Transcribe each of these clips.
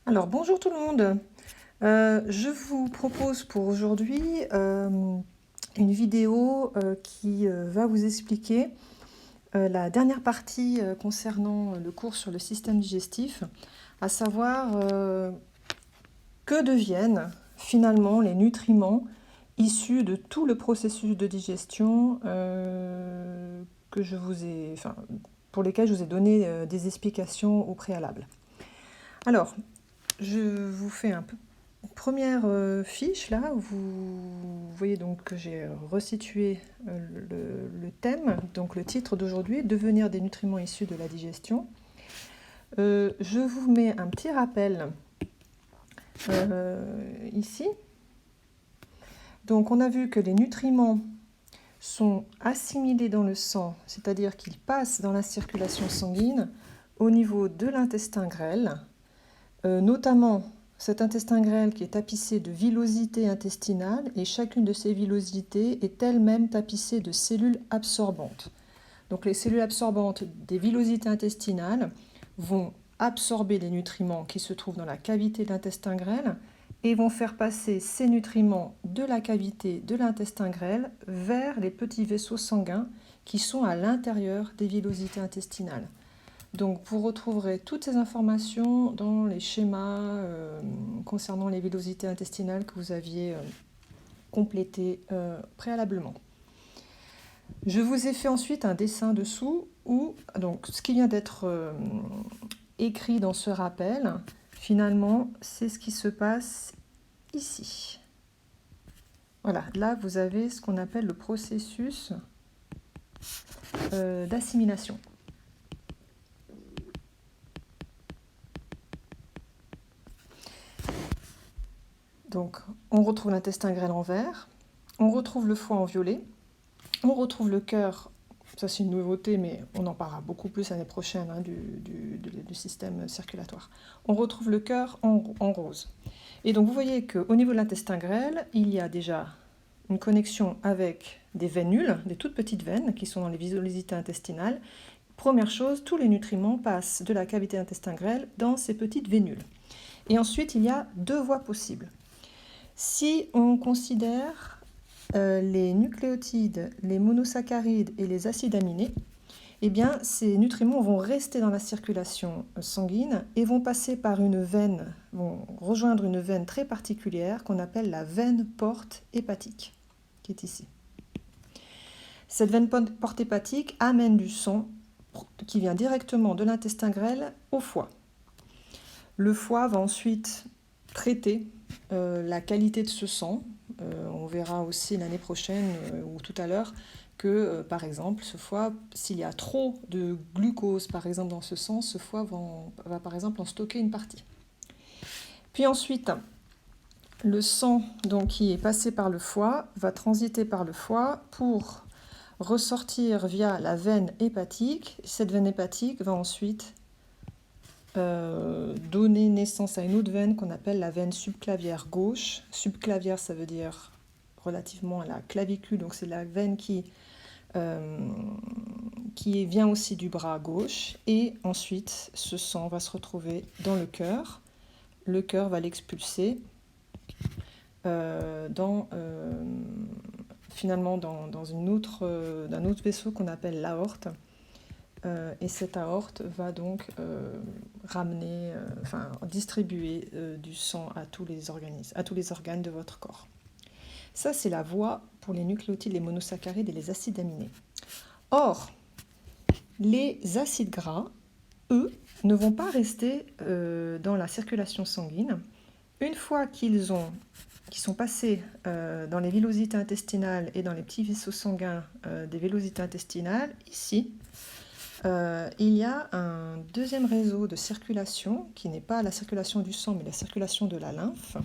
Alors, bonjour tout le monde. Je vous propose pour aujourd'hui une vidéo qui va vous expliquer la dernière partie concernant le cours sur le système digestif, à savoir que deviennent finalement les nutriments issus de tout le processus de digestion que je vous ai, enfin, pour lesquels je vous ai donné des explications au préalable. Alors, je vous fais un peu première fiche là, où vous voyez donc que j'ai resitué le thème, donc le titre d'aujourd'hui, devenir des nutriments issus de la digestion. Je vous mets un petit rappel ici. Donc on a vu que les nutriments sont assimilés dans le sang, c'est-à-dire qu'ils passent dans la circulation sanguine au niveau de l'intestin grêle, notamment cet intestin grêle qui est tapissé de villosités intestinales, et chacune de ces villosités est elle-même tapissée de cellules absorbantes. Donc les cellules absorbantes des villosités intestinales vont absorber les nutriments qui se trouvent dans la cavité de l'intestin grêle et vont faire passer ces nutriments de la cavité de l'intestin grêle vers les petits vaisseaux sanguins qui sont à l'intérieur des villosités intestinales. Donc vous retrouverez toutes ces informations dans les schémas concernant les villosités intestinales que vous aviez complétés préalablement. Je vous ai fait ensuite un dessin dessous où donc, ce qui vient d'être écrit dans ce rappel, finalement, c'est ce qui se passe ici. Voilà, là vous avez ce qu'on appelle le processus d'assimilation. Donc, on retrouve l'intestin grêle en vert, on retrouve le foie en violet, on retrouve le cœur, ça c'est une nouveauté, mais on en parlera beaucoup plus l'année prochaine du système circulatoire. On retrouve le cœur en rose. Et donc vous voyez qu'au niveau de l'intestin grêle, il y a déjà une connexion avec des vénules, des toutes petites veines qui sont dans les villosités intestinales. Première chose, tous les nutriments passent de la cavité intestin grêle dans ces petites vénules. Et ensuite, il y a deux voies possibles. Si on considère les nucléotides, les monosaccharides et les acides aminés, eh bien, ces nutriments vont rester dans la circulation sanguine et vont passer par une veine, vont rejoindre une veine très particulière qu'on appelle la veine porte hépatique, qui est ici. Cette veine porte hépatique amène du sang qui vient directement de l'intestin grêle au foie. Le foie va ensuite traiter la qualité de ce sang. On verra aussi l'année prochaine ou tout à l'heure que, par exemple, ce foie, s'il y a trop de glucose, par exemple, dans ce sang, ce foie va par exemple, en stocker une partie. Puis ensuite, le sang donc, qui est passé par le foie va transiter par le foie pour ressortir via la veine hépatique. Cette veine hépatique va ensuite donner naissance à une autre veine qu'on appelle la veine subclavière gauche. Subclavière, ça veut dire relativement à la clavicule, donc c'est la veine qui vient aussi du bras gauche. Et ensuite, ce sang va se retrouver dans le cœur. Le cœur va l'expulser finalement dans un autre vaisseau qu'on appelle l'aorte. Et cette aorte va donc distribuer du sang à tous les organismes, à tous les organes de votre corps. Ça, c'est la voie pour les nucléotides, les monosaccharides et les acides aminés. Or, les acides gras, eux, ne vont pas rester dans la circulation sanguine. Une fois qu'ils sont passés dans les villosités intestinales et dans les petits vaisseaux sanguins des villosités intestinales, ici, il y a un deuxième réseau de circulation qui n'est pas la circulation du sang mais la circulation de la lymphe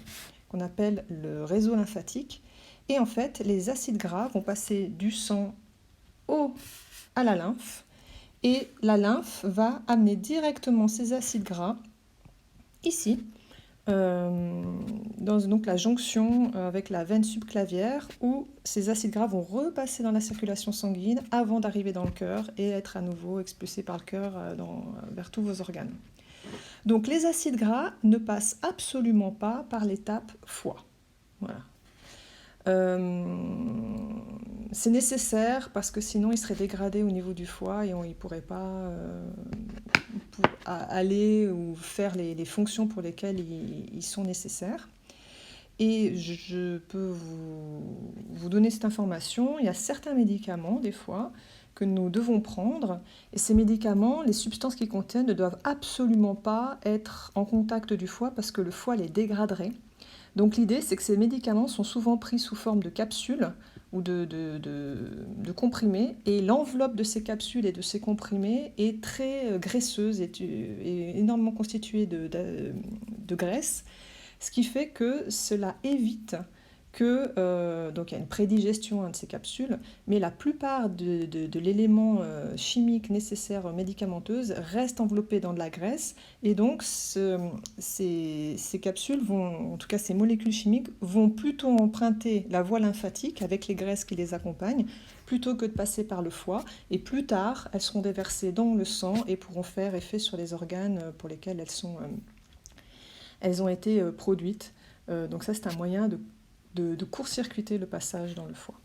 qu'on appelle le réseau lymphatique. Et en fait, les acides gras vont passer du sang à la lymphe et la lymphe va amener directement ces acides gras ici dans donc la jonction avec la veine subclavière où ces acides gras vont repasser dans la circulation sanguine avant d'arriver dans le cœur et être à nouveau expulsés par le cœur vers tous vos organes. Donc les acides gras ne passent absolument pas par l'étape foie. Voilà. C'est nécessaire parce que sinon ils seraient dégradés au niveau du foie et ils ne pourraient pas aller ou faire les fonctions pour lesquelles ils sont nécessaires. Et je peux vous donner cette information. Il y a certains médicaments, des fois, que nous devons prendre. Et ces médicaments, les substances qu'ils contiennent ne doivent absolument pas être en contact du foie parce que le foie les dégraderait. Donc l'idée, c'est que ces médicaments sont souvent pris sous forme de capsules ou de comprimés. Et l'enveloppe de ces capsules et de ces comprimés est très graisseuse et énormément constituée de graisse. Ce qui fait que cela évite que, donc il y a une prédigestion de ces capsules, mais la plupart de l'élément chimique nécessaire médicamenteuse reste enveloppé dans de la graisse, et donc ces capsules vont, en tout cas ces molécules chimiques, vont plutôt emprunter la voie lymphatique avec les graisses qui les accompagnent, plutôt que de passer par le foie, et plus tard, elles seront déversées dans le sang et pourront faire effet sur les organes pour lesquels elles ont été produites. Donc ça, c'est un moyen de court-circuiter le passage dans le foie.